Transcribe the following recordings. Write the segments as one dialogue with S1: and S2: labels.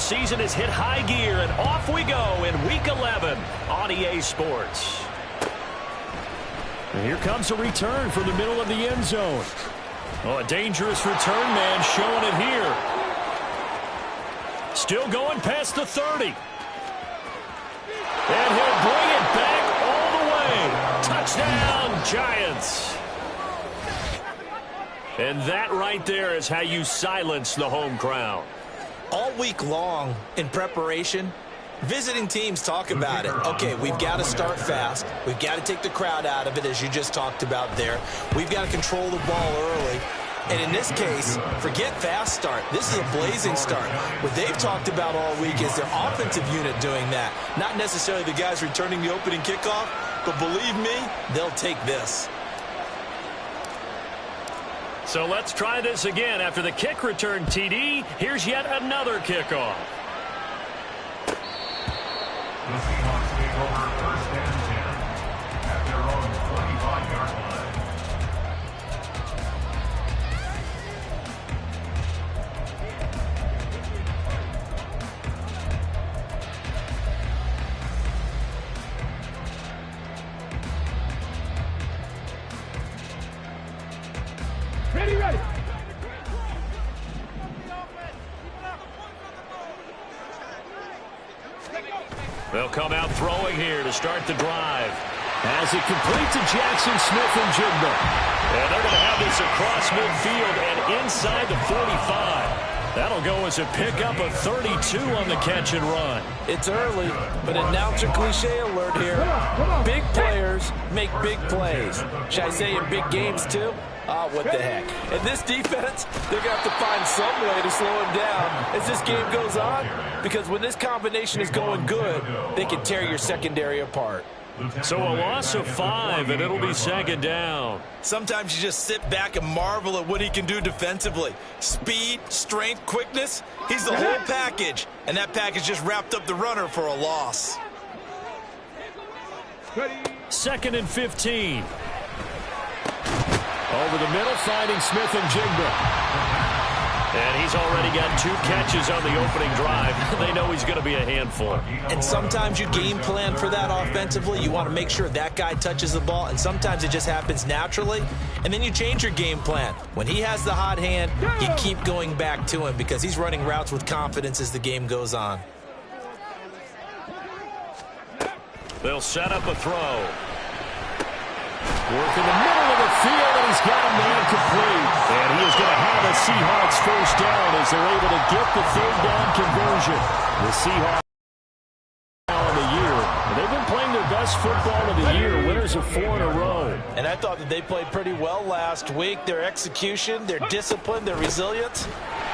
S1: season has hit high gear, and off we go in Week 11 on EA Sports.
S2: And here comes a return from the middle of the end zone. Oh, a dangerous return man showing it here. Still going past the 30. And he'll bring it back all the way. Touchdown, Giants. And that right there is how you silence the home crowd.
S3: All week long in preparation, visiting teams talk about it. Okay, we've got to start fast. We've got to take the crowd out of it, as you just talked about there. We've got to control the ball early. And in this case, forget fast start. This is a blazing start. What they've talked about all week is their offensive unit doing that. Not necessarily the guys returning the opening kickoff, but believe me, they'll take this.
S1: So let's try this again. After the kick return TD, here's yet another kickoff.
S4: The Seahawks take over first and 10 at their own 25-yard line.
S5: Ready.
S1: They'll come out throwing here to start the drive.
S2: As it completes to Jackson Smith and Jigba.
S1: And they're going to have this across midfield and inside the 45. That'll go as a pickup of 32 on the catch and run.
S3: It's early, but announcer cliche alert here. Big players make big plays. Should I say in big games too? What the heck. And this defense, they're going to have to find some way to slow him down as this game goes on. Because when this combination is going good, they can tear your secondary apart.
S1: So a loss of 5, and it'll be second down.
S3: Sometimes you just sit back and marvel at what he can do defensively. Speed, strength, quickness, he's the whole package. And that package just wrapped up the runner for a loss.
S1: Second and 15.
S2: Over the middle, finding Smith and Jigba.
S1: And he's already got 2 catches on the opening drive. They know he's going to be a handful.
S3: And sometimes you game plan for that offensively. You want to make sure that guy touches the ball, and sometimes it just happens naturally. And then you change your game plan. When he has the hot hand, you keep going back to him because he's running routes with confidence as the game goes on.
S1: They'll set up a throw.
S2: Work in the middle of the field, and he's got a man complete.
S1: And he is going to have the Seahawks first down as they're able to get the third down conversion. The Seahawks of the year. They've been playing their best football of the year, winners of 4 in a row.
S3: And I thought that they played pretty well last week. Their execution, their discipline, their resilience,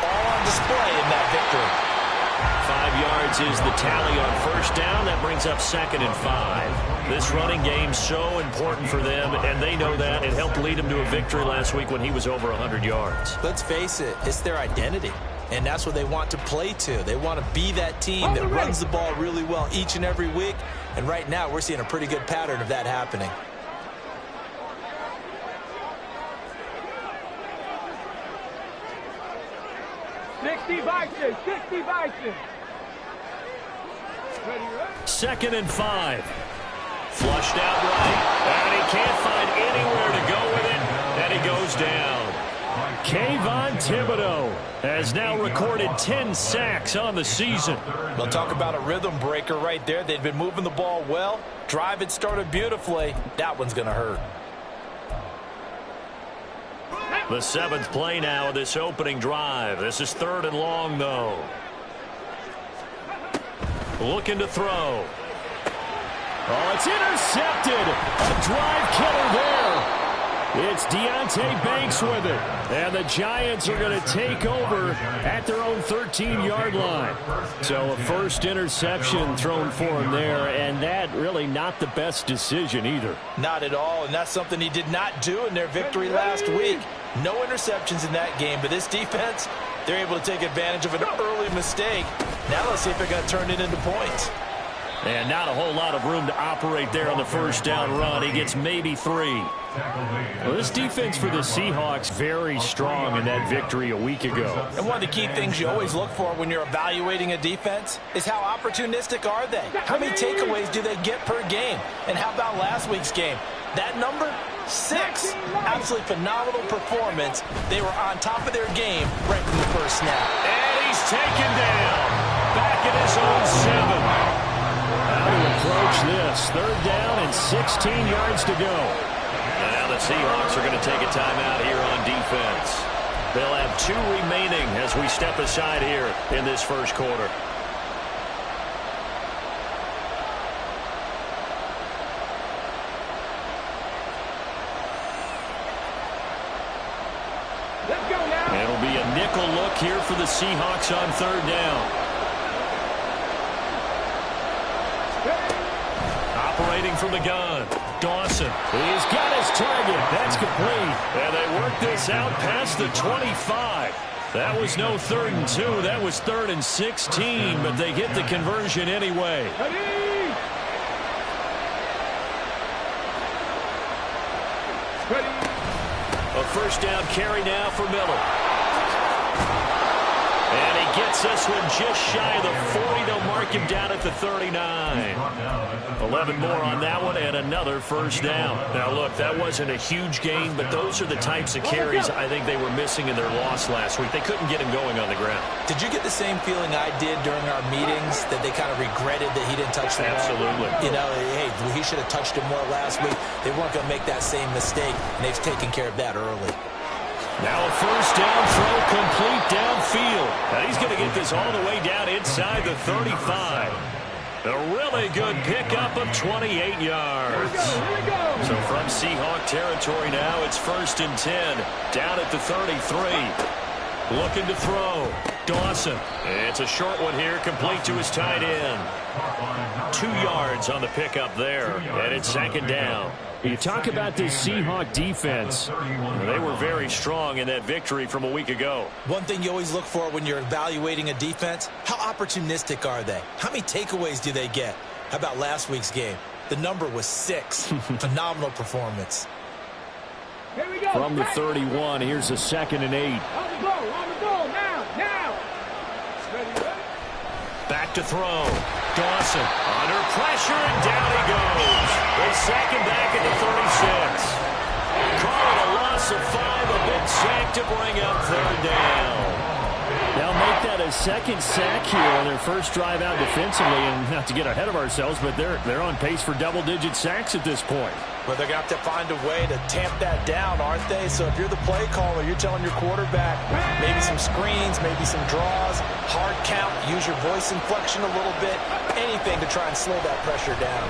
S3: all on display in that victory.
S1: 5 yards is the tally on first down. That brings up second and 5. This running game so important for them, and they know that. It helped lead them to a victory last week when he was over 100 yards.
S3: Let's face it, it's their identity, and that's what they want to play to. They want to be that team that runs the ball really well each and every week, and right now we're seeing a pretty good pattern of that happening.
S1: Second and 5. Flushed out right, and he can't find anywhere to go with it, and he goes down.
S2: Kayvon Thibodeau has now recorded 10 sacks on the season.
S3: We'll talk about a rhythm breaker right there. They've been moving the ball well. Drive had started beautifully. That one's going to hurt.
S1: The 7th play now of this opening drive. This is 3rd and long, though. Looking to throw.
S2: Oh, it's intercepted. A drive killer there. It's Deonte Banks with it. And the Giants are going to take over at their own 13-yard line. So a first interception thrown for him there, and that really not the best decision either.
S3: Not at all, and that's something he did not do in their victory last week. No interceptions in that game, but this defense, they're able to take advantage of an early mistake. Now let's see if they're going to turn it into points.
S1: And not a whole lot of room to operate there on the first down run. He gets maybe 3. Well, this defense for the Seahawks very strong in that victory a week ago.
S3: And one of the key things you always look for when you're evaluating a defense is how opportunistic are they? How many takeaways do they get per game? And how about last week's game? That number? 6. Absolutely phenomenal performance. They were on top of their game right from the first snap.
S1: And he's taken down. Back at his own 7. How to approach this? 3rd down and 16 yards to go.
S2: And now the Seahawks are going to take a timeout here on defense. They'll have 2 remaining as we step aside here in this first quarter.
S5: Let's go now.
S1: It'll be a nickel look here for the Seahawks on 3rd down. Operating from the gun, Dawson. He's got his target. That's complete. And they work this out past the 25. That was no 3rd and 2. That was 3rd and 16, but they get the conversion anyway.
S5: Ready.
S2: A first down carry now for Miller. And he gets this one just shy of the 40. They'll mark him down at the 39. 11 more on that one and another first down. Now, look, that wasn't a huge gain, but those are the types of carries I think they were missing in their loss last week. They couldn't get him going on the ground.
S3: Did you get the same feeling I did during our meetings, that they kind of regretted that he didn't touch the ball?
S2: Absolutely.
S3: You know, hey, he should have touched it more last week. They weren't going to make that same mistake, and they've taken care of that early.
S1: Now a first down throw complete downfield. Now he's going to get this all the way down inside the 35. A really good pickup of 28 yards.
S5: Here we go.
S1: So from Seahawk territory now, it's 1st and 10. Down at the 33. Looking to throw. Dawson. It's a short one here, complete to his tight end. 2 yards on the pickup there, and it's 2nd down. You talk about this Seahawk defense. They were very strong in that victory from a week ago.
S3: One thing you always look for when you're evaluating a defense, how opportunistic are they? How many takeaways do they get? How about last week's game? The number was 6. Phenomenal performance.
S5: Here we go.
S1: From the 31, here's a 2nd and 8.
S5: On the goal, now. Ready, ready.
S1: Back to throw. Dawson under pressure, and down he goes. They sack him back at the 36. Call it a loss of 5, a big sack to bring up 3rd down. They'll make that a 2nd sack here on their first drive out defensively, and not to get ahead of ourselves, but they're on pace for double-digit sacks at this point.
S3: Well, they're going to have to find a way to tamp that down, aren't they? So if you're the play caller, you're telling your quarterback maybe some screens, maybe some draws, hard count, use your voice inflection a little bit, anything to try and slow that pressure down.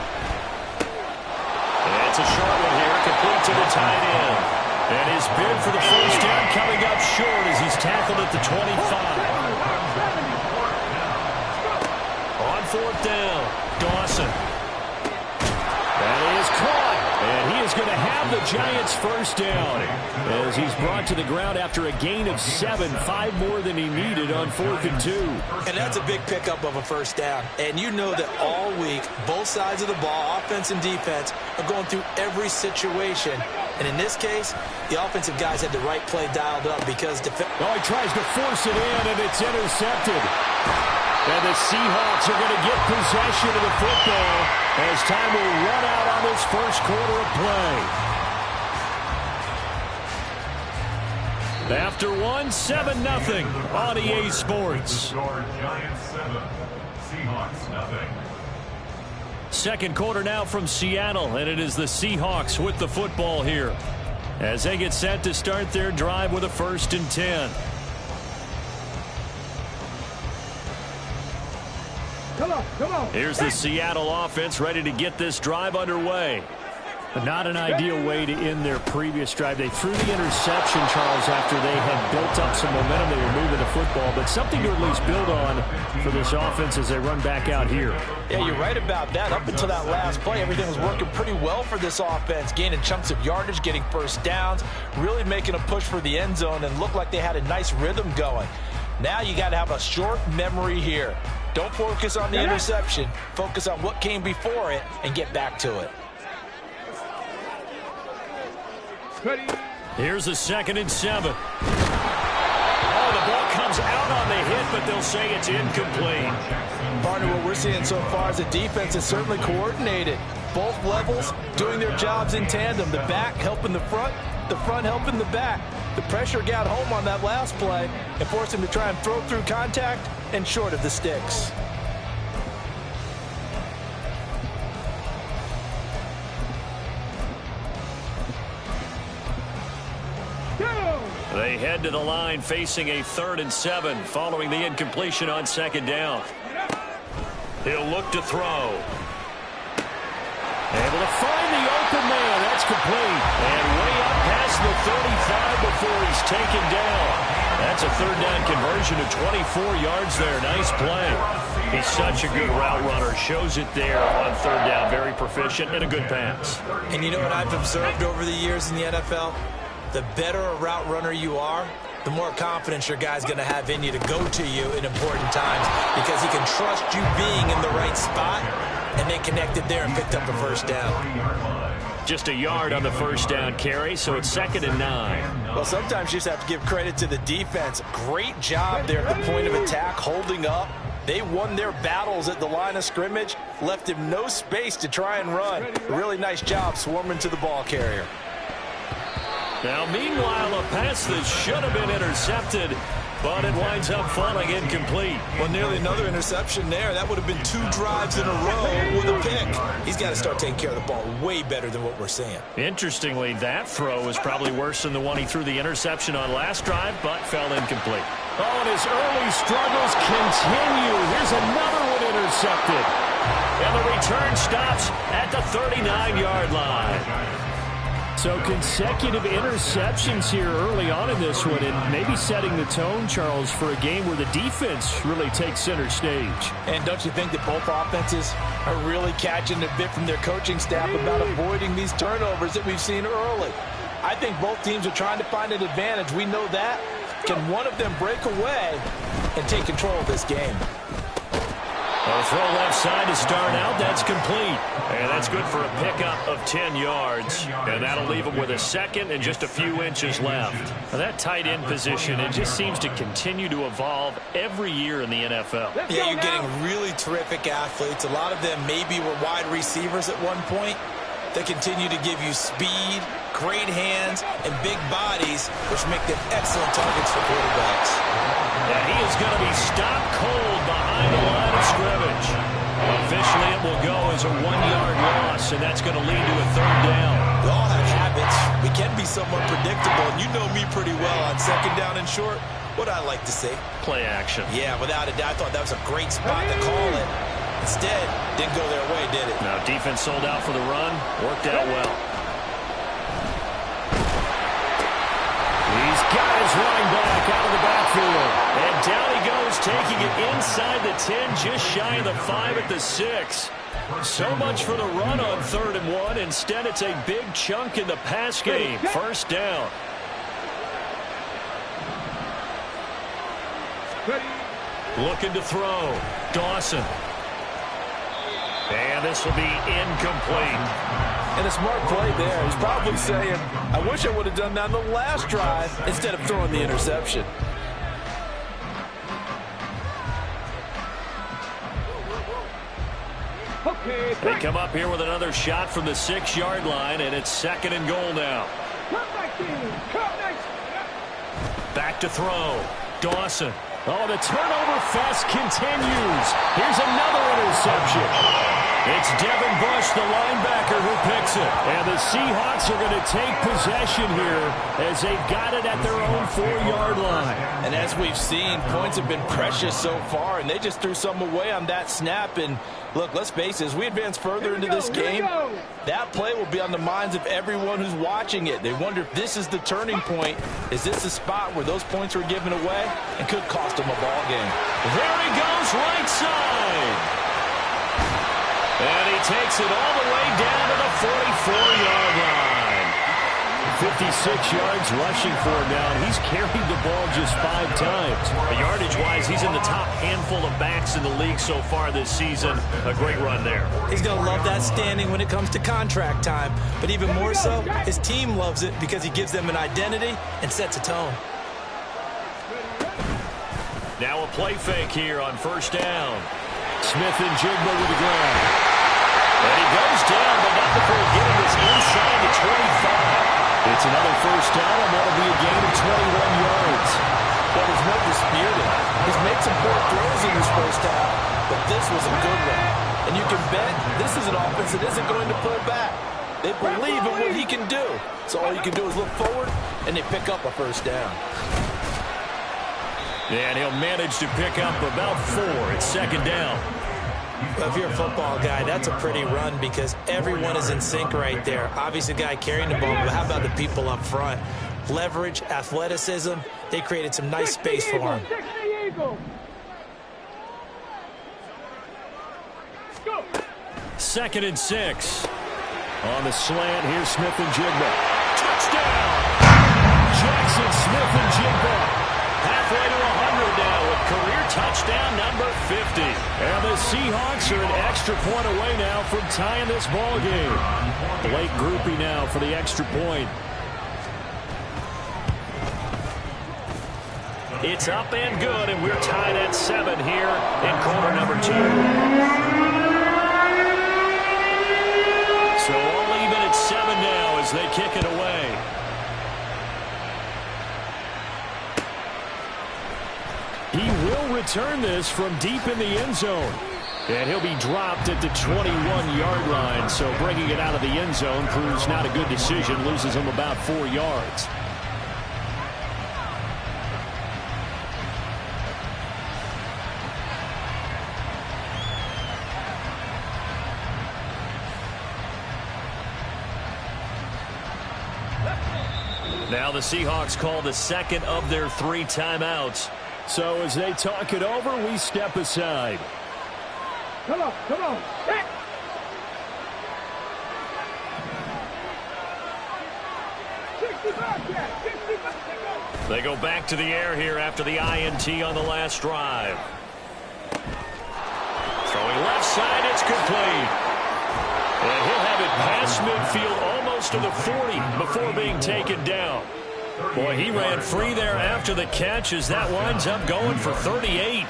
S1: And it's a short one here, complete to the tight end. And his bid for the first down coming up short as he's tackled at the 25. On 4th down, Dawson. That is caught. And he is going to have the Giants' first down as he's brought to the ground after a gain of 7, 5 more than he needed on 4th and 2.
S3: And that's a big pickup of a first down. And you know that all week, both sides of the ball, offense and defense, are going through every situation. And in this case, the offensive guys had the right play dialed up because he
S1: tries to force it in, and it's intercepted. And the Seahawks are going to get possession of the football as time will run out on this first quarter of play. After 7-0 on EA Sports.
S4: Giants 7, Seahawks nothing.
S1: Second quarter now from Seattle, and it is the Seahawks with the football here as they get set to start their drive with a 1st and 10.
S5: Come on.
S1: Here's the Seattle offense ready to get this drive underway. Not an ideal way to end their previous drive. They threw the interception, Charles, after they had built up some momentum. They were moving the football, but something to at least build on for this offense as they run back out here.
S3: Yeah, you're right about that. Up until that last play, everything was working pretty well for this offense, gaining chunks of yardage, getting first downs, really making a push for the end zone, and looked like they had a nice rhythm going. Now you got to have a short memory here. Don't focus on the interception. Focus on what came before it and get back to it.
S2: Here's a 2nd and 7. Oh, the ball comes out on the hit, but they'll say it's incomplete.
S3: Partner, what we're seeing so far is the defense is certainly coordinated. Both levels doing their jobs in tandem. The back helping the front helping the back. The pressure got home on that last play and forced him to try and throw through contact and short of the sticks.
S2: They head to the line facing a 3rd and 7 following the incompletion on 2nd down. He'll look to throw. Able to find the open man. That's complete. And way up past the 35 before he's taken down. That's a 3rd down conversion of 24 yards there. Nice play. He's such a good route runner. Shows it there on 3rd down. Very proficient and a good pass.
S3: And you know what I've observed over the years in the NFL? The better a route runner you are, the more confidence your guy's going to have in you to go to you in important times because he can trust you being in the right spot, and they connected there and picked up a 1st down.
S2: Just a yard on the 1st down carry, so it's 2nd and 9.
S3: Well, sometimes you just have to give credit to the defense. Great job there at the point of attack, holding up. They won their battles at the line of scrimmage, left him no space to try and run. A really nice job swarming to the ball carrier.
S2: Now, meanwhile, a pass that should have been intercepted, but it winds up falling incomplete.
S3: Well, nearly another interception there. That would have been 2 drives in a row with a pick. He's got to start taking care of the ball way better than what we're seeing.
S2: Interestingly, that throw was probably worse than the one he threw the interception on last drive, but fell incomplete.
S1: Oh, and his early struggles continue. Here's another one intercepted.
S2: And the return stops at the 39-yard line.
S1: So consecutive interceptions here early on in this one, and maybe setting the tone, Charles, for a game where the defense really takes center stage.
S3: And don't you think that both offenses are really catching a bit from their coaching staff about avoiding these turnovers that we've seen early? I think both teams are trying to find an advantage. We know that. Can one of them break away and take control of this game?
S2: A throw left side to start out. That's complete. And that's good for a pickup of 10 yards. And that'll leave him with a 2nd and just a few inches left. Now that tight end position, it just seems to continue to evolve every year in the NFL.
S3: Yeah, you're getting really terrific athletes. A lot of them maybe were wide receivers at one point. They continue to give you speed, great hands, and big bodies, which make them excellent targets for quarterbacks.
S2: And he is going to be stopped cold behind the line of scrimmage. Officially, it will go as a 1-yard loss, and that's going to lead to a 3rd down.
S3: We all have habits. We can be somewhat predictable, and you know me pretty well on 2nd down and short. What I like to say?
S2: Play action.
S3: Yeah, without a doubt. I thought that was a great spot to call it. Instead, didn't go their way, did it?
S2: Now, defense sold out for the run. Worked out well.
S1: He's got his running back out of the backfield.
S2: And down he goes, taking it inside the 10, just shy of the 5 at the 6. So much for the run on 3rd and 1. Instead, it's a big chunk in the pass game. 1st down. Looking to throw. Dawson. And this will be incomplete.
S3: And a smart play there. He's probably saying, I wish I would have done that on the last drive instead of throwing the interception.
S2: They come up here with another shot from the 6-yard line, and it's 2nd and goal now. Back to throw. Dawson.
S1: Oh, the turnover fest continues. Here's another interception. It's Devin Bush, the linebacker, who picks it. And the Seahawks are going to take possession here as they've got it at their own 4-yard line.
S3: And as we've seen, points have been precious so far, and they just threw some away on that snap. And look, let's face it, as we advance further into this game, that play will be on the minds of everyone who's watching it. They wonder if this is the turning point. Is this the spot where those points were given away and could cost them a ball game?
S2: There he goes, right side. And he takes it all the way down to the 44-yard line.
S1: 56 yards rushing for him now, and he's carried the ball just 5 times.
S2: Yardage-wise, he's in the top handful of backs in the league so far this season. A great run there.
S3: He's going to love that standing when it comes to contract time. But even more so, his team loves it because he gives them an identity and sets a tone.
S2: Now a play fake here on first down.
S1: Smith and Jigba with the ground.
S2: And he goes down, but not before getting this inside the 25.
S1: It's another first down, and that'll be a gain of 21 yards.
S3: But there's no disputing. He's made some poor throws in this first half, but this was a good one. And you can bet this is an offense that isn't going to pull back. They believe in what he can do. So all you can do is look forward, and they pick up a first down.
S2: And he'll manage to pick up about 4. It's second down.
S3: Well, if you're a football guy, that's a pretty run because everyone is in sync right there. Obviously, the guy carrying the ball, but how about the people up front? Leverage, athleticism, they created some nice space for him.
S1: Second and 6. On the slant, here's Smith and Jigba.
S2: Touchdown!
S1: Jackson Smith and Jigba.
S2: Halfway to 100 now with career touchdown number 50.
S1: And the Seahawks are an extra point away now from tying this ball game. Blake Groupie now for the extra point.
S2: It's up and good, and we're tied at 7 here in quarter number 2. So all even at 7 now as they kick it away.
S1: He will return this from deep in the end zone. And he'll be dropped at the 21-yard line. So bringing it out of the end zone proves not a good decision. Loses him about 4 yards.
S2: Now the Seahawks call the second of their 3 timeouts.
S1: So as they talk it over, we step aside.
S5: Come on, come on. Back.
S2: They go back to the air here after the INT on the last drive. Throwing left side, it's complete. And he'll have it past midfield almost to the 40 before being taken down. Boy, he ran free there after the catch as that winds up going for 38.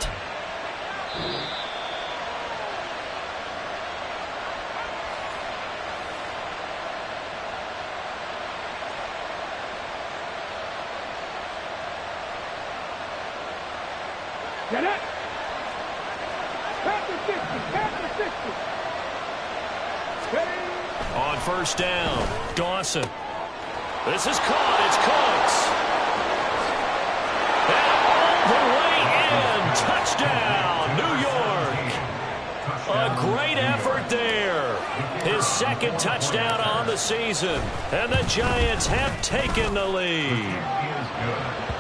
S5: Get it. Past the 60, past the 60. Ready.
S2: On first down, Dawson. This is caught. It's Cooks. And all the way in. Touchdown, New York. A great effort there. His second touchdown on the season. And the Giants have taken the lead.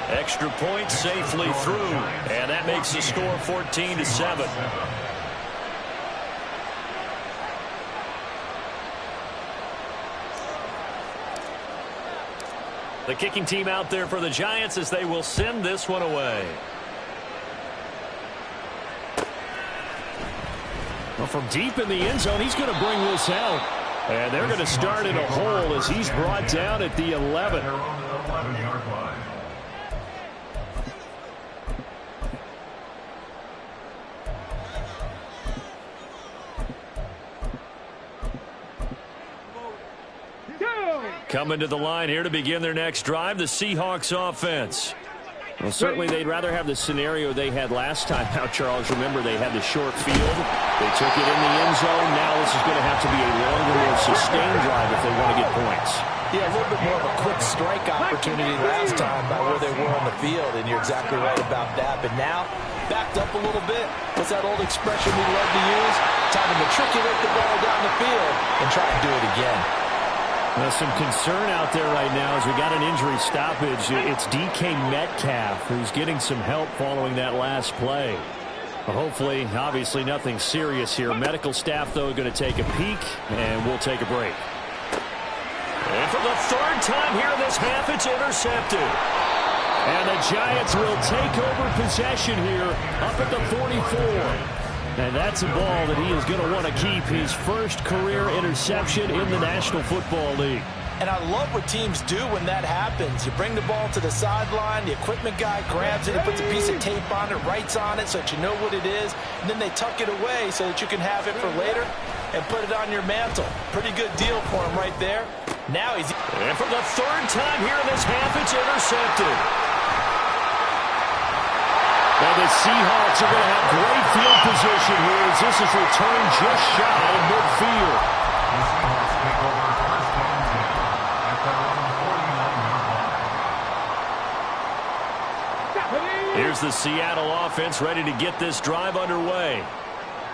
S2: Extra point safely through. And that makes the score 14-7. The kicking team out there for the Giants as they will send this one away.
S1: Well, from deep in the end zone, he's going to bring this out. And they're going to start in a hole as he's brought down at the 11.
S4: They're on the 11-yard line.
S2: Coming to the line here to begin their next drive, the Seahawks offense.
S1: Well, certainly they'd rather have the scenario they had last time out, Charles. Remember, they had the short field. They took it in the end zone. Now this is going to have to be a longer, more sustained drive if they want to get points.
S3: Yeah, a little bit more of a quick strike opportunity last time by where they were on the field, and you're exactly right about that. But now, backed up a little bit. What's that old expression we love to use? Time to matriculate the ball down the field and try and do it again.
S1: Well, some concern out there right now as we got an injury stoppage. It's DK Metcalf who's getting some help following that last play. Well, hopefully, obviously nothing serious here. Medical staff, though, going to take a peek, and we'll take a break.
S2: And for the third time here in this half, it's intercepted. And the Giants will take over possession here up at the 44. And that's a ball that he is going to want to keep, his first career interception in the National Football League.
S3: And I love what teams do when that happens. You bring the ball to the sideline, the equipment guy grabs it, he puts a piece of tape on it, writes on it so that you know what it is, and then they tuck it away so that you can have it for later and put it on your mantle. Pretty good deal for him right there. Now he's...
S2: And for the third time here in this half, it's intercepted. And the Seahawks are going to have great field position here as this is returned just shy of midfield.
S4: The Seahawks take over first and 10 at their own 49-yard line.
S2: Here's the Seattle offense ready to get this drive underway.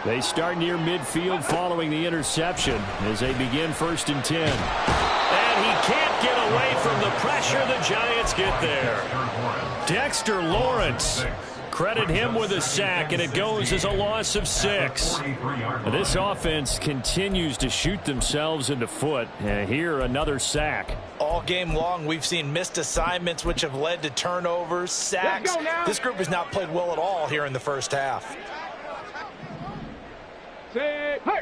S2: They start near midfield following the interception as they begin 1st and 10. And he can't get away from the pressure. The Giants get there. Dexter Lawrence. Credit him with a sack, and it goes as a loss of 6. This offense continues to shoot themselves in the foot. And here, another sack.
S3: All game long, we've seen missed assignments, which have led to turnovers, sacks. This group has not played well at all here in the first half.
S5: Say, hey.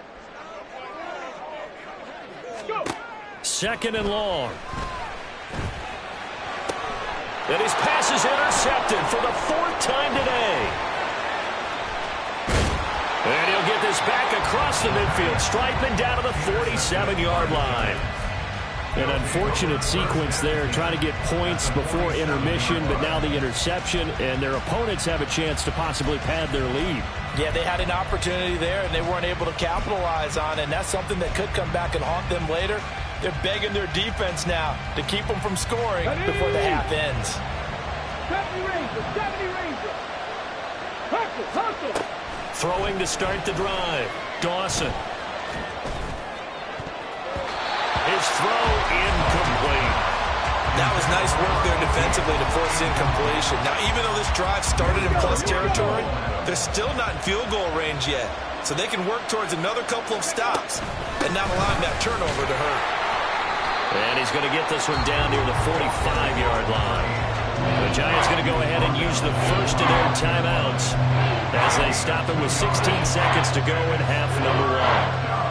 S5: Go.
S2: 2nd and long. And his pass is intercepted for the 4th time today. And he'll get this back across the midfield stripe and down to the 47-yard line. An unfortunate sequence there, trying to get points before intermission, but now the interception, and their opponents have a chance to possibly pad their lead.
S3: Yeah, they had an opportunity there, and they weren't able to capitalize on it, and that's something that could come back and haunt them later. They're begging their defense now to keep them from scoring before the half ends.
S5: 70 Rangers, 70 Rangers. Hustle, hustle.
S2: Throwing to start the drive. Dawson. His throw incomplete.
S3: That was nice work there defensively to force incompletion. Now, even though this drive started in plus territory, they're still not in field goal range yet. So they can work towards another couple of stops and not allowing that turnover to hurt.
S2: And he's going to get this one down near the 45-yard line. The Giants going to go ahead and use the first of their timeouts as they stop it with 16 seconds to go in half number 1.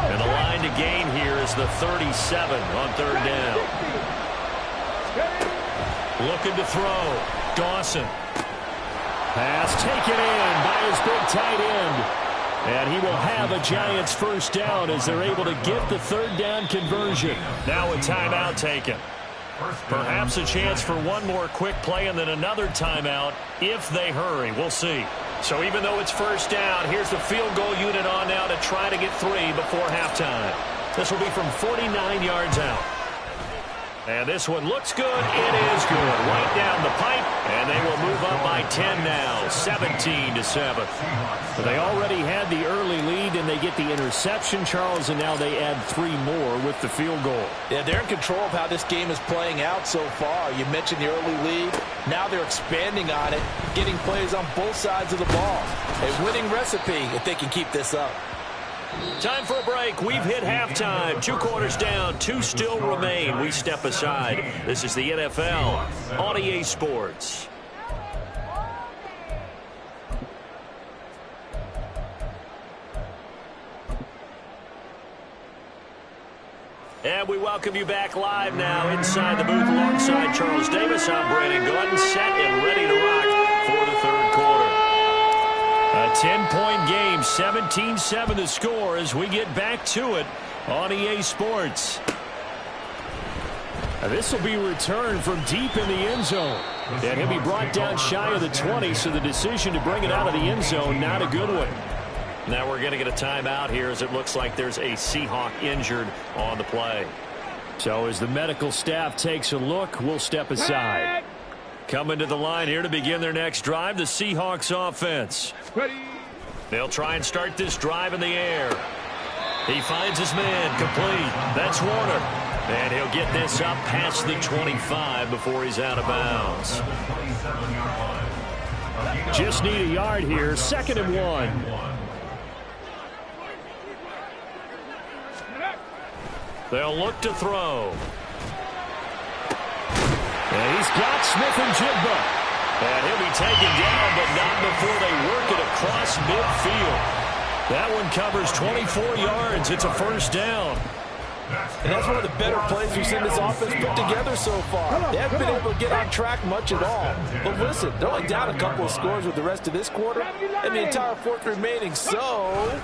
S2: And the line to gain here is the 37 on 3rd down. Looking to throw. Dawson. Pass taken in by his big tight end. And he will have a Giants first down as they're able to get the 3rd down conversion. Now a timeout taken. Perhaps a chance for one more quick play and then another timeout if they hurry. We'll see. So even though it's first down, here's the field goal unit on now to try to get 3 before halftime. This will be from 49 yards out. And this one looks good. It is good. Right down the pipe. And they will move up by 10 now. 17-7. But they already had the early lead, and they get the interception, Charles, and now they add 3 more with the field goal.
S3: Yeah, they're in control of how this game is playing out so far. You mentioned the early lead. Now they're expanding on it, getting plays on both sides of the ball. A winning recipe if they can keep this up.
S2: Time for a break. We've hit halftime. 2 quarters down. 2 still remain. We step aside. This is the NFL on EA Sports. And we welcome you back live now inside the booth alongside Charles Davis. I'm Brandon Gordon, set and ready to rock for the 3rd quarter. A 10-point game, 17-7 the score as we get back to it on EA Sports. This will be returned from deep in the end zone. And he'll be brought down shy of the 20, so the decision to bring it out of the end zone, not a good one. Now we're going to get a timeout here as it looks like there's a Seahawk injured on the play. So as the medical staff takes a look, we'll step aside. Coming to the line here to begin their next drive, the Seahawks offense.
S5: Ready.
S2: They'll try and start this drive in the air. He finds his man, complete. That's Warner. And he'll get this up past the 25 before he's out of bounds. Just need a yard here, 2nd and 1. They'll look to throw. And he's got Smith and Jigba. And he'll be taken down, but not before they work it across midfield. That one covers 24 yards. It's a first down.
S3: And that's one of the better plays we've seen this offense put together so far. They haven't been able to get on track much at all. But listen, they're only down a couple of scores with the rest of this quarter and the entire fourth remaining. So,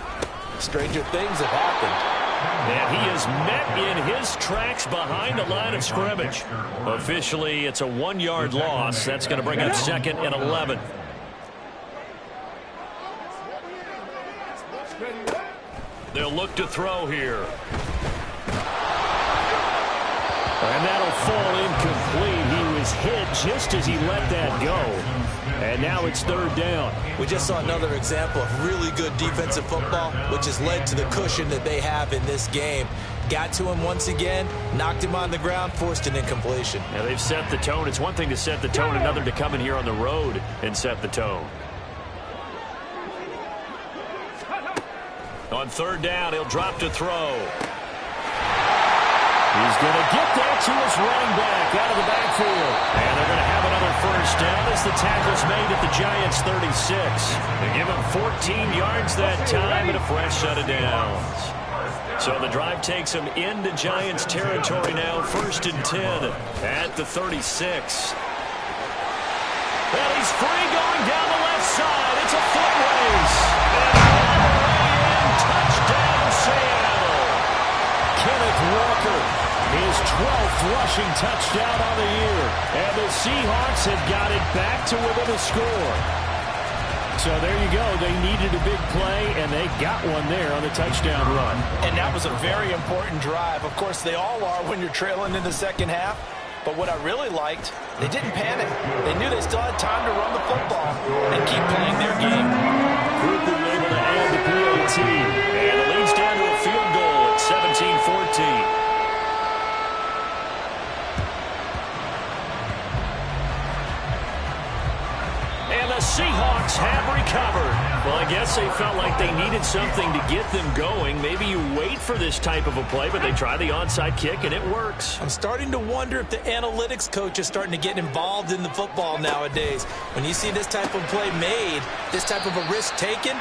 S3: stranger things have happened.
S2: And he is met in his tracks behind the line of scrimmage. Officially, it's a 1-yard loss. That's going to bring up 2nd and 11. They'll look to throw here. And that'll fall incomplete. He was hit just as he let that go. And now it's 3rd down.
S3: We just saw another example of really good defensive football, which has led to the cushion that they have in this game. Got to him once again, knocked him on the ground, forced an incompletion.
S2: Now they've set the tone. It's one thing to set the tone, another to come in here on the road and set the tone. On 3rd down, he'll drop to throw. He's going to get that to his running back out of the backfield. And they're going to have another first down as the tackle's made at the Giants' 36. They give him 14 yards that time and a fresh set of downs. So the drive takes him into Giants territory now, 1st and 10 at the 36. Well, he's free going down the left side. It's a foot race. And all the way in, touchdown Seattle. Kenneth Walker, his 12th rushing touchdown on the year. And the Seahawks have got it back to within a score. So there you go. They needed a big play, and they got one there on the touchdown run.
S3: And that was a very important drive. Of course, they all are when you're trailing in the second half. But what I really liked, they didn't panic. They knew they still had time to run the football and keep playing their game.
S2: Quickly able to add the PAT. And it leads down to a field goal at 17-14. And the Seahawks have recovered. Well, I guess they felt like they needed something to get them going. Maybe you wait for this type of a play, but they try the onside kick, and it works.
S3: I'm starting to wonder if the analytics coach is starting to get involved in the football nowadays. When you see this type of play made, this type of a risk taken,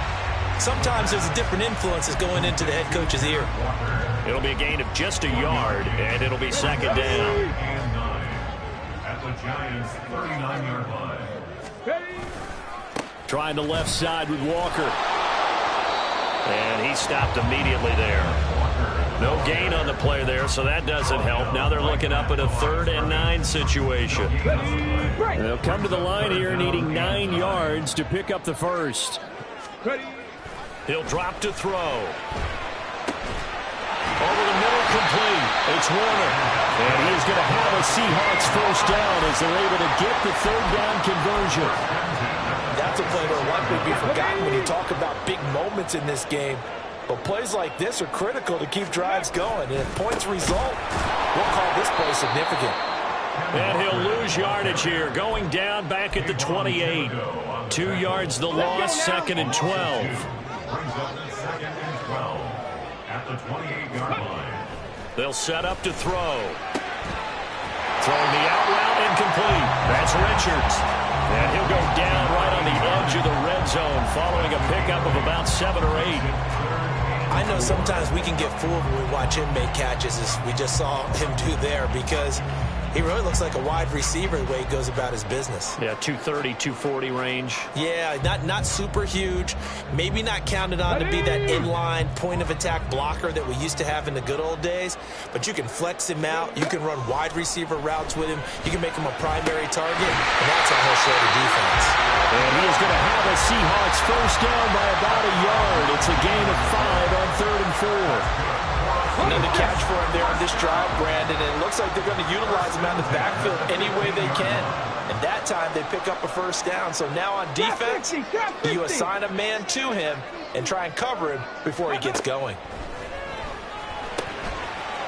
S3: sometimes there's a different influences going into the head coach's ear.
S2: It'll be a gain of just a yard, and it'll be 2nd down.
S4: At the Giants' 39-yard line.
S2: Trying the left side with Walker. And he stopped immediately there. No gain on the play there, so that doesn't help. Now they're looking up at a 3rd and 9 situation. They'll come to the line here needing 9 yards to pick up the first. He'll drop to throw. Over the middle, complete. It's Warner. And he is going to have a Seahawks first down as they're able to get the 3rd down conversion.
S3: That's a play that will likely be forgotten when you talk about big moments in this game. But plays like this are critical to keep drives going. And if points result, we'll call this play significant.
S2: And he'll lose yardage here, going down back at the 28. 2 yards the loss, 2nd and 12.
S4: Brings up 2nd and 12 at the 28-yard line.
S2: They'll set up to throw. Throwing the out route, incomplete. That's Richards. And he'll go down right on the edge of the red zone following a pickup of about 7 or 8.
S3: I know sometimes we can get fooled when we watch him make catches, as we just saw him do there, because he really looks like a wide receiver the way he goes about his business.
S2: Yeah, 230, 240 range.
S3: Yeah, not super huge. Maybe not counted on to be that inline point-of-attack blocker that we used to have in the good old days. But you can flex him out. You can run wide receiver routes with him. You can make him a primary target, and that's how he'll show the defense.
S2: And he is going to have a Seahawks first down by about a yard. It's a gain of 5 on 3rd and 4.
S3: Another catch for him there on this drive, Brandon, and it looks like they're going to utilize him out of the backfield any way they can. And that time they pick up a first down. So now on defense, you assign a man to him and try and cover him before he gets going.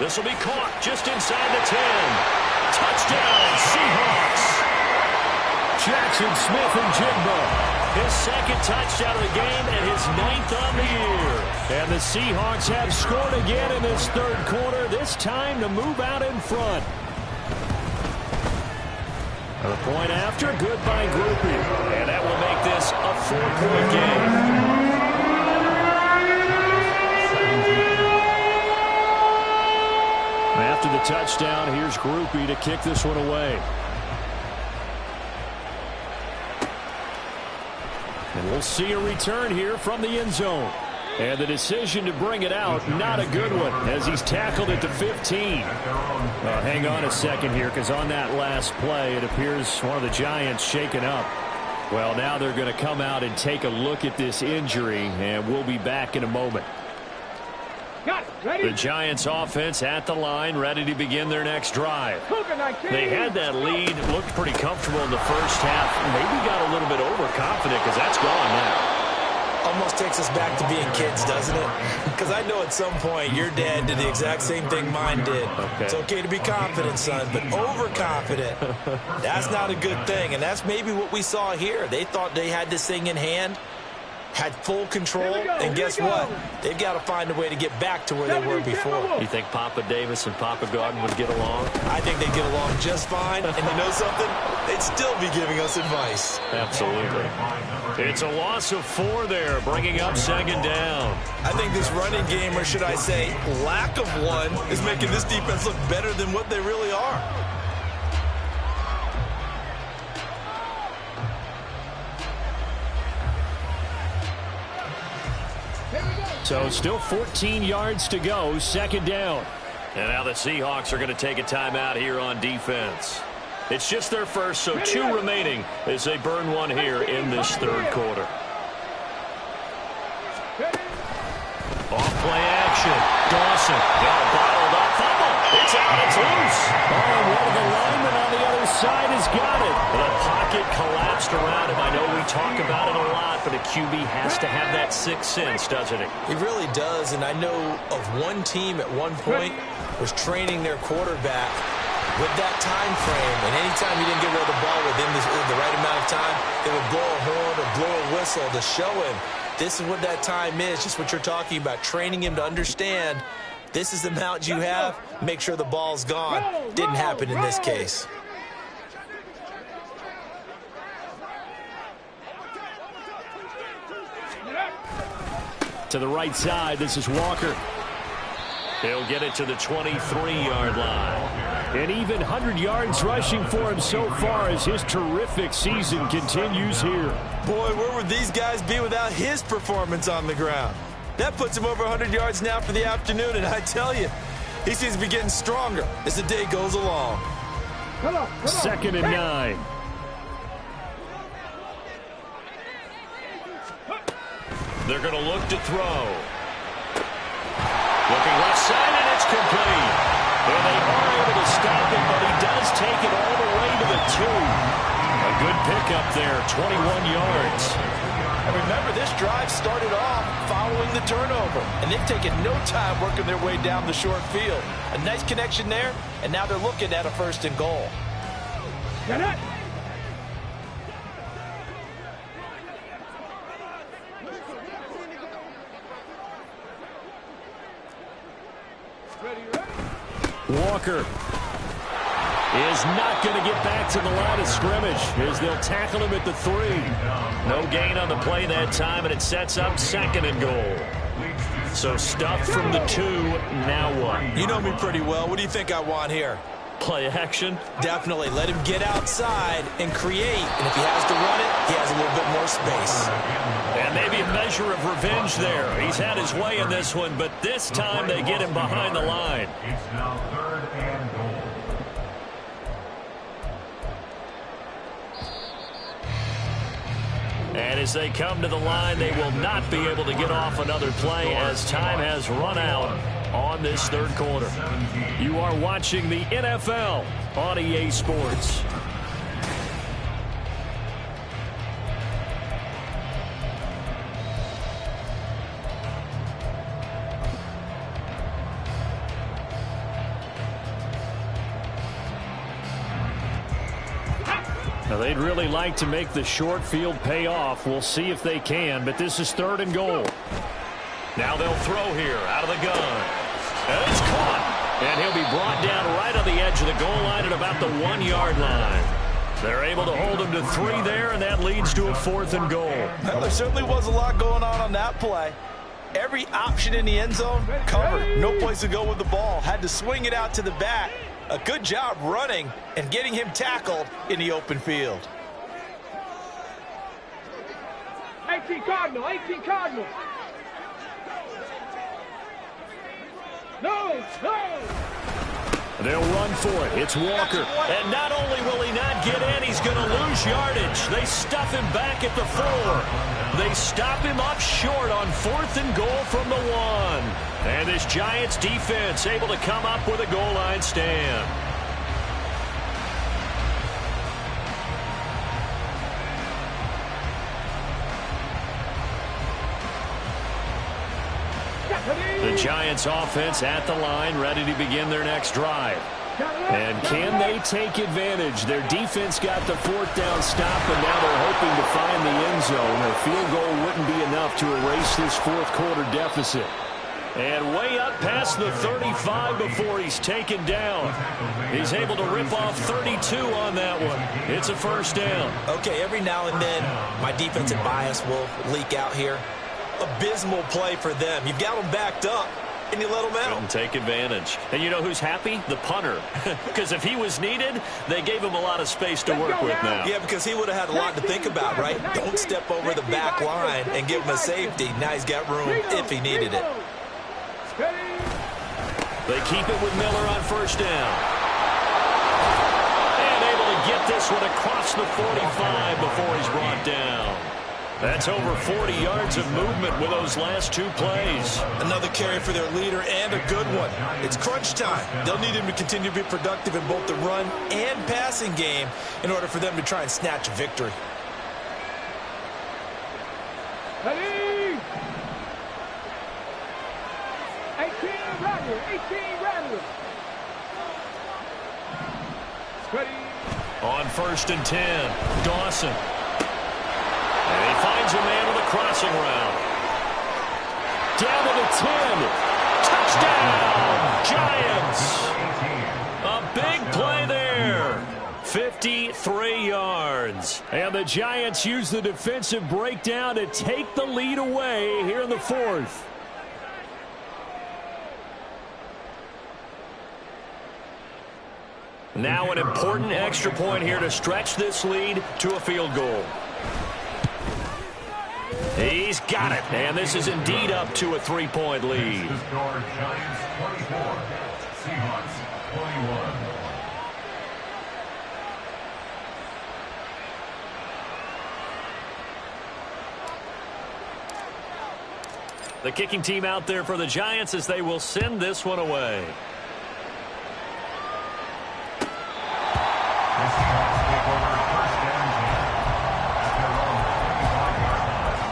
S2: This will be caught just inside the 10. Touchdown, Seahawks. Jackson Smith and Jigba His second touchdown of the game and his 9th on the year. And the Seahawks have scored again in this third quarter, this time to move out in front. The point after, good by Groupie. And that will make this a 4-point game. After the touchdown, here's Groupie to kick this one away. And we'll see a return here from the end zone. And the decision to bring it out, not a good one, as he's tackled at the 15. Hang on a second here, because on that last play, it appears one of the Giants shaken up. Well, now they're going to come out and take a look at this injury, and we'll be back in a moment. The Giants offense at the line, ready to begin their next drive. They had that lead, looked pretty comfortable in the first half, maybe got a little bit overconfident because that's gone now.
S3: Almost takes us back to being kids, doesn't it? Because I know at some point your dad did the exact same thing mine did. Okay. It's okay to be confident, son, but overconfident, that's not a good thing. And that's maybe what we saw here. They thought they had this thing in hand, had full control, and guess what? They've got to find a way to get back to where they were before.
S2: You think Papa Davis and Papa Garden would get along?
S3: I think they'd get along just fine, and you know something? They'd still be giving us advice.
S2: Absolutely. It's a loss of 4 there, bringing up second down.
S3: I think this running game, or should I say lack of one, is making this defense look better than what they really are.
S2: So still 14 yards to go, second down. And now the Seahawks are going to take a timeout here on defense. It's just their first, so 2 remaining as they burn one here in this third quarter. Off play action. Dawson got bottled up. Fumble. It's out. It's loose. Oh, and one of the linemen on the other side has got it. The pocket collapsed around him. I know we talk about it a lot, but a QB has to have that sixth sense, doesn't it?
S3: He really does, and I know of one team at one point was training their quarterback with that time frame, and anytime he didn't get rid of the ball within the right amount of time, they would blow a horn or blow a whistle to show him this is what that time is, just what you're talking about, training him to understand this is the amount you have, make sure the ball's gone. Didn't happen in this case.
S2: To the right side, this is Walker. He'll get it to the 23-yard line. And even 100 yards rushing for him so far as his terrific season continues here.
S3: Boy, where would these guys be without his performance on the ground? That puts him over 100 yards now for the afternoon, and I tell you, he seems to be getting stronger as the day goes along.
S5: Come on.
S2: Second and 9. They're going to look to throw. Looking left side, and it's complete. And they are able to stop him, but he does take it all the way to the 2. A good pickup there, 21 yards.
S3: And remember, this drive started off following the turnover, and they've taken no time working their way down the short field. A nice connection there, and now they're looking at a 1st and goal.
S5: Get it.
S2: Walker is not going to get back to the line of scrimmage as they'll tackle him at the 3. No gain on the play that time, and it sets up 2nd and goal. So stuff from the 2, now what?
S3: You know me pretty well. What do you think I want here?
S2: Play action?
S3: Definitely. Let him get outside and create. And if he has to run it, he has a little bit more space.
S2: And maybe a measure of revenge there. He's had his way in this one, but this time they get him behind the line.
S4: It's now 3rd and goal.
S2: And as they come to the line, they will not be able to get off another play as time has run out on this third quarter. You are watching the NFL on EA Sports. Now
S1: They'd really like to make the short field pay off. We'll see if they can, but this is 3rd and goal.
S2: Now they'll throw here out of the gun. And it's caught. And he'll be brought down right on the edge of the goal line at about the 1-yard line. They're able to hold him to 3 there, and that leads to a 4th and goal.
S3: Well, there certainly was a lot going on that play. Every option in the end zone covered. No place to go with the ball. Had to swing it out to the back. A good job running and getting him tackled in the open field.
S5: 18 Cardinal, 18 Cardinal. No, no.
S1: They'll run for it. It's Walker.
S2: And not only will he not get in, he's going to lose yardage. They stuff him back at the 4. They stop him up short on 4th and goal from the 1. And this Giants defense able to come up with a goal line stand.
S1: The Giants offense at the line, ready to begin their next drive. And can they take advantage? Their defense got the 4th down stop, and now they're hoping to find the end zone. A field goal wouldn't be enough to erase this 4th quarter deficit.
S2: And way up past the 35 before he's taken down. He's able to rip off 32 on that one. It's a 1st down.
S3: Okay, every now and then my defensive bias will leak out here. Abysmal play for them. You've got them backed up, and you let them out.
S2: Couldn't take advantage. And you know who's happy? The punter. Because if he was needed, they gave him a lot of space to work with now.
S3: Yeah, because he would have had a lot to think about, right? Don't step over the back line and give him a safety. Now he's got room if he needed it.
S2: They keep it with Miller on 1st down. And able to get this one across the 45 before he's brought down. That's over 40 yards of movement with those last 2 plays.
S3: Another carry for their leader and a good one. It's crunch time. They'll need him to continue to be productive in both the run and passing game in order for them to try and snatch a victory.
S5: Ready? 18 Rattler, 18 Rattler. Ready?
S2: On 1st and 10, Dawson. And he finds a man with a crossing route. Down to the 10. Touchdown, Giants. A big play there. 53 yards.
S1: And the Giants use the defensive breakdown to take the lead away here in the 4th.
S2: Now an important extra point here to stretch this lead to a field goal. He's got it, and this is indeed up to a 3-point lead.
S4: The score, Giants 24, Seahawks 21.
S2: The kicking team out there for the Giants as they will send this one away.
S4: The Seahawks take over 1st and 10 at their own 25-yard line.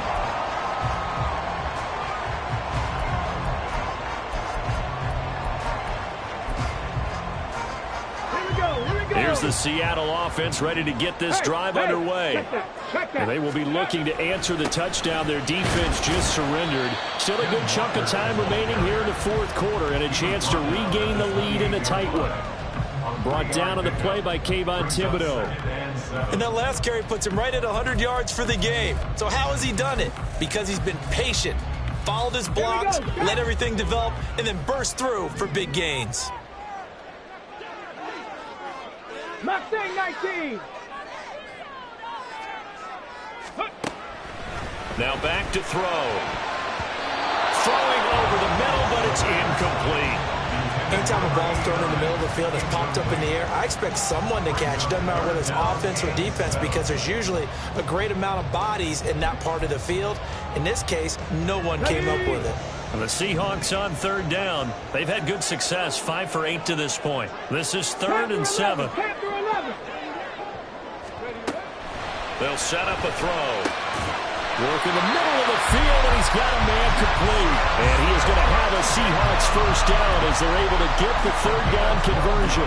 S5: Here we go, here we go.
S1: Here's the Seattle offense ready to get this drive underway.
S5: Check that.
S1: And they will be looking to answer the touchdown. Their defense just surrendered. Still a good chunk of time remaining here in the 4th quarter and a chance to regain the lead in a tight one. Brought down on the play by Kayvon Thibodeau.
S3: And that last carry puts him right at 100 yards for the game. So how has he done it? Because he's been patient, followed his blocks, let everything develop, and then burst through for big gains.
S5: Mustang 19.
S2: Now back to throw. Throwing over the middle, but it's incomplete.
S3: Anytime a ball's thrown in the middle of the field, it's popped up in the air, I expect someone to catch. Doesn't matter whether it's offense or defense, because there's usually a great amount of bodies in that part of the field. In this case, no one came up with it.
S1: And the Seahawks on 3rd down. They've had good success, 5 for 8 to this point. This is 3rd and 7.
S2: They'll set up a throw.
S1: Work in the middle of the field, and he's got a man complete. And he is going to have a Seahawks 1st down as they're able to get the 3rd down conversion.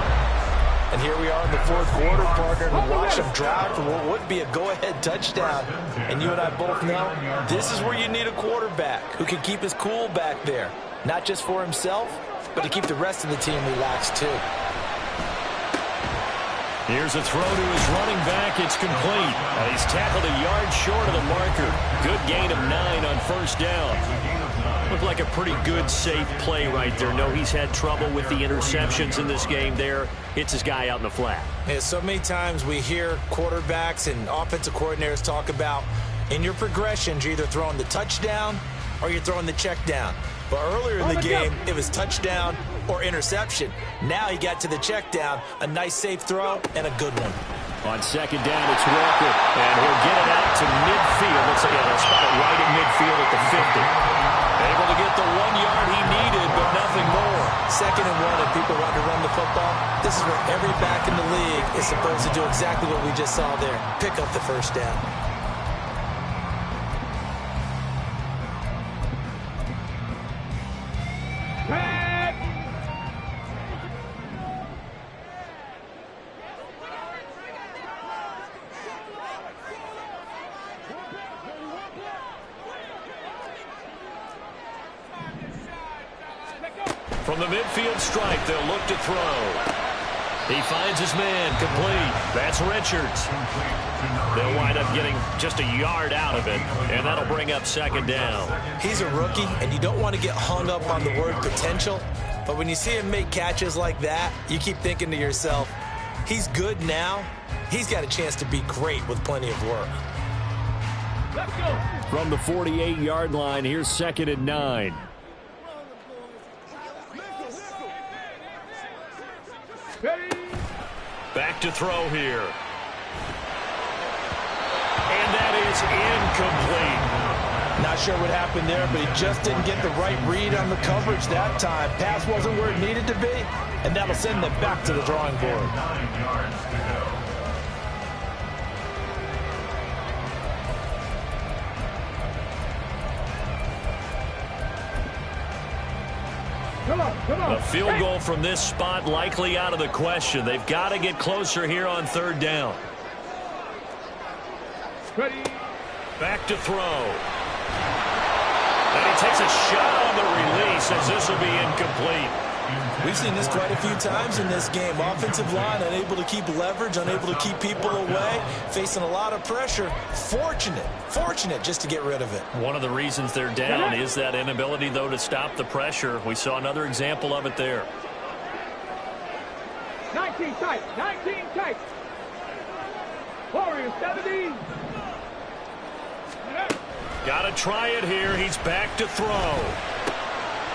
S3: And here we are in the fourth quarter, partner, and watch him drive for what would be a go-ahead touchdown. And you and I both know this is where you need a quarterback who can keep his cool back there. Not just for himself, but to keep the rest of the team relaxed too.
S2: Here's a throw to his running back. It's complete. He's tackled a yard short of the marker. Good gain of 9 on first down. Looked like a pretty good, safe play right there. No, he's had trouble with the interceptions in this game there. Hits his guy out in the flat.
S3: Yeah, so many times we hear quarterbacks and offensive coordinators talk about in your progressions, you're either throwing the touchdown or you're throwing the check down. But earlier in the game, it was touchdown or interception. Now he got to the check down, a nice safe throw, and a good one.
S2: On second down, it's Walker, and he'll get it out to midfield. Let's say he'll spot it right at midfield at the 50. Able to get the 1 yard he needed, but nothing more.
S3: 2nd and 1, and people want to run the football. This is where every back in the league is supposed to do exactly what we just saw there. Pick up the first down.
S2: From the midfield stripe, they'll look to throw. He finds his man, complete. That's Richards. They'll wind up getting just a yard out of it, and that'll bring up second down.
S3: He's a rookie, and you don't want to get hung up on the word potential, but when you see him make catches like that, you keep thinking to yourself, he's good now. He's got a chance to be great with plenty of work.
S5: Let's go.
S2: From the 48-yard line, here's 2nd and 9. Back to throw here. And that is incomplete.
S3: Not sure what happened there, but he just didn't get the right read on the coverage that time. Pass wasn't where it needed to be, and that'll send them back to the drawing board.
S4: 9 yards to go.
S5: Come on.
S2: A field goal from this spot likely out of the question. They've got to get closer here on 3rd down.
S5: Ready.
S2: Back to throw. And he takes a shot on the release as this will be incomplete.
S3: We've seen this quite a few times in this game. Offensive line unable to keep leverage, unable to keep people away, facing a lot of pressure. Fortunate just to get rid of it.
S2: One of the reasons they're down is that inability, though, to stop the pressure. We saw another example of it there.
S5: 19 tight. Warriors 70.
S2: Got to try it here. He's back to throw.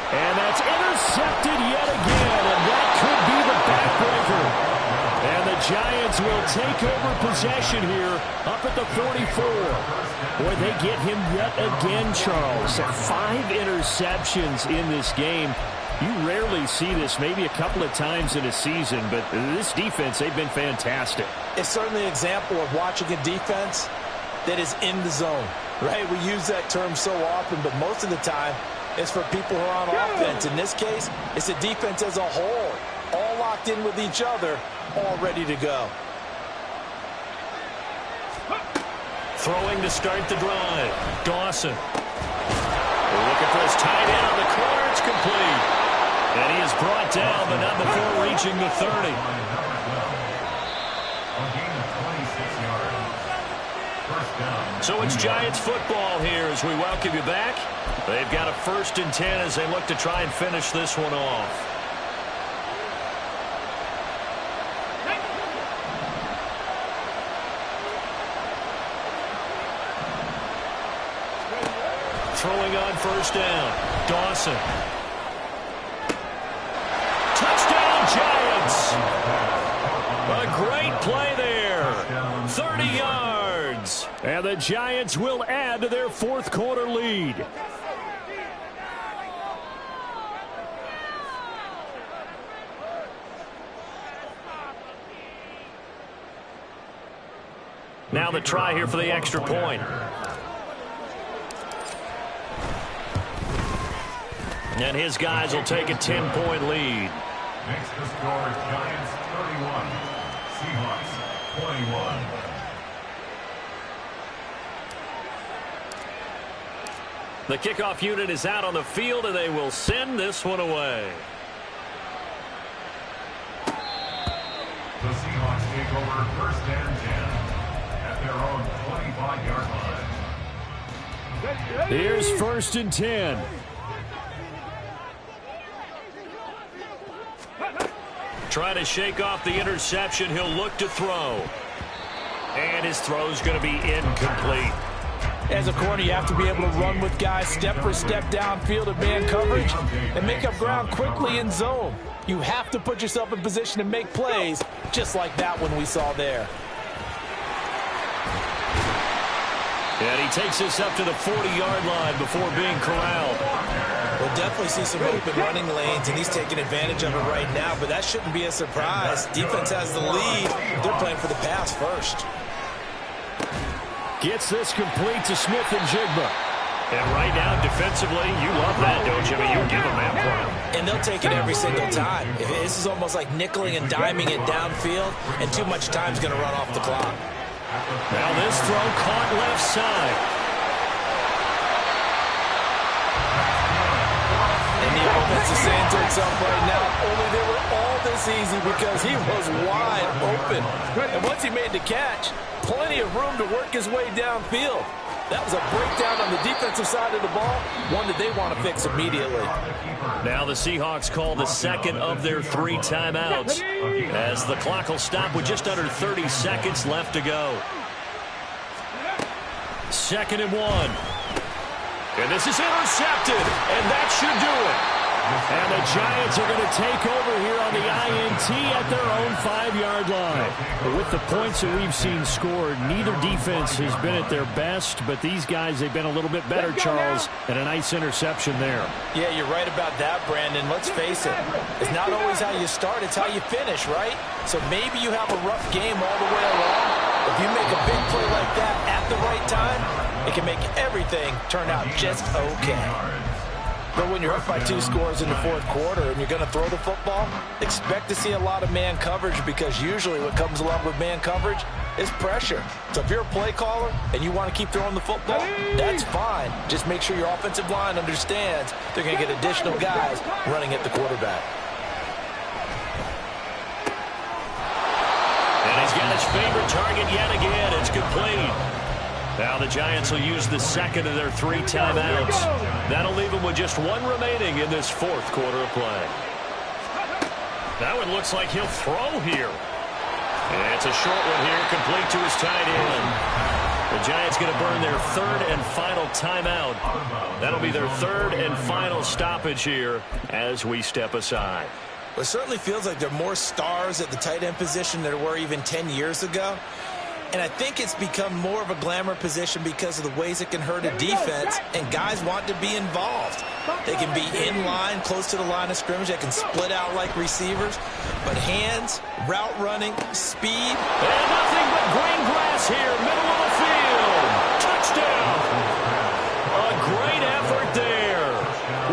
S2: And that's intercepted yet again, and that could be the backbreaker. And the Giants will take over possession here up at the 44. Boy, they get him yet again, Charles. 5 interceptions in this game. You rarely see this, maybe a couple of times in a season, but this defense, they've been fantastic.
S3: It's certainly an example of watching a defense that is in the zone, right? We use that term so often, but most of the time, it's for people who are on offense. In this case, it's the defense as a whole, all locked in with each other, all ready to go.
S2: Throwing to start the drive. Dawson. They're looking for his tight end on the corner. It's complete. And he is brought down, but not before reaching the 30. So it's Giants football here as we welcome you back. They've got a 1st and 10 as they look to try and finish this one off. Throwing on 1st down. Dawson. Touchdown, Giants! A great play there. 30 yards. And the Giants will add to their 4th quarter lead. Now the try here for the extra point. And his guys will take a 10-point lead.
S4: Makes the score Giants 31, Seahawks 21.
S2: The kickoff unit is out on the field, and they will send this one away.
S4: The Seahawks take over first and 10 at their own 25-yard line.
S1: Here's first and 10.
S2: Trying to shake off the interception. He'll look to throw. And his throw's going to be incomplete.
S3: As a corner, you have to be able to run with guys step for step downfield in man coverage and make up ground quickly in zone. You have to put yourself in position to make plays, just like that one we saw there.
S2: And he takes this up to the 40-yard line before being corralled.
S3: We'll definitely see some open running lanes, and he's taking advantage of it right now, but that shouldn't be a surprise. Defense has the lead. They're playing for the pass first.
S1: Gets this complete to Smith and Jigba.
S2: And right now, defensively, you love that, don't you? I mean, you give them that play.
S3: And they'll take it every single time. This is almost like nickeling and diming it downfield, and too much time's going to run off the clock.
S2: Now this throw caught left side.
S3: And the offense is saying to itself right now, only they were all this easy because he was wide open. And once he made the catch, plenty of room to work his way downfield. That was a breakdown on the defensive side of the ball, one that they want to fix immediately.
S2: Now the Seahawks call the second of their 3 timeouts as the clock will stop with just under 30 seconds left to go. 2nd and 1. And this is intercepted, and that should do it.
S1: And the Giants are going to take over here on the INT at their own 5-yard line. But with the points that we've seen scored, neither defense has been at their best, but these guys, they've been a little bit better, Charles, and a nice interception there.
S3: Yeah, you're right about that, Brandon. Let's face it. It's not always how you start, it's how you finish, right? So maybe you have a rough game all the way along. If you make a big play like that at the right time, it can make everything turn out just okay. But when you're up by 2 scores in the 4th quarter and you're going to throw the football, expect to see a lot of man coverage because usually what comes along with man coverage is pressure. So if you're a play caller and you want to keep throwing the football, that's fine. Just make sure your offensive line understands they're going to get additional guys running at the quarterback.
S2: And he's got his favorite target yet again. It's complete. Now the Giants will use the second of their 3 timeouts. That'll leave them with just 1 remaining in this 4th quarter of play. That one looks like he'll throw here. And it's a short one here, complete to his tight end. The Giants going to burn their 3rd and final timeout. That'll be their 3rd and final stoppage here as we step aside.
S3: Well, it certainly feels like there are more stars at the tight end position than there were even 10 years ago. And I think it's become more of a glamour position because of the ways it can hurt a defense, and guys want to be involved. They can be in line, close to the line of scrimmage. They can split out like receivers. But hands, route running, speed.
S2: And nothing but green grass here, middle of the field. Touchdown. A great effort there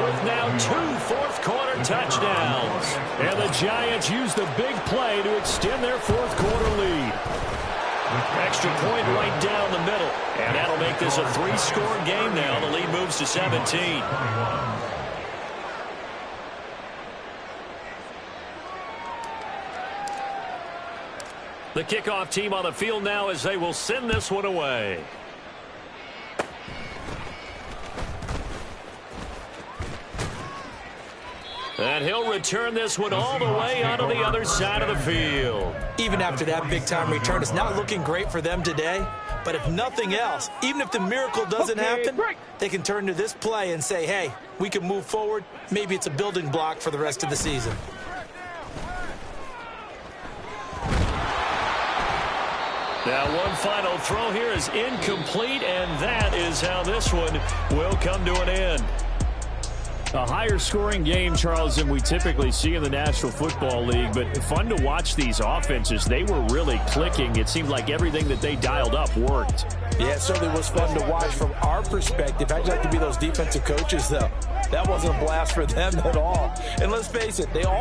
S2: with now 2 fourth-quarter touchdowns.
S1: And the Giants use the big play to extend their 4th quarter lead.
S2: Extra point right down the middle. And that'll make this a 3-score game now. The lead moves to 17. The kickoff team on the field now as they will send this one away. And he'll return this one all the way onto the other side of the field.
S3: Even after that big-time return, it's not looking great for them today. But if nothing else, even if the miracle doesn't happen, they can turn to this play and say, hey, we can move forward. Maybe it's a building block for the rest of the season.
S2: Now one final throw here is incomplete, and that is how this one will come to an end.
S1: A higher scoring game, Charles, than we typically see in the National Football League, but fun to watch these offenses. They were really clicking. It seemed like everything that they dialed up worked.
S3: Yeah, it certainly was fun to watch from our perspective. I'd like to be those defensive coaches, though. That wasn't a blast for them at all. And let's face it, they all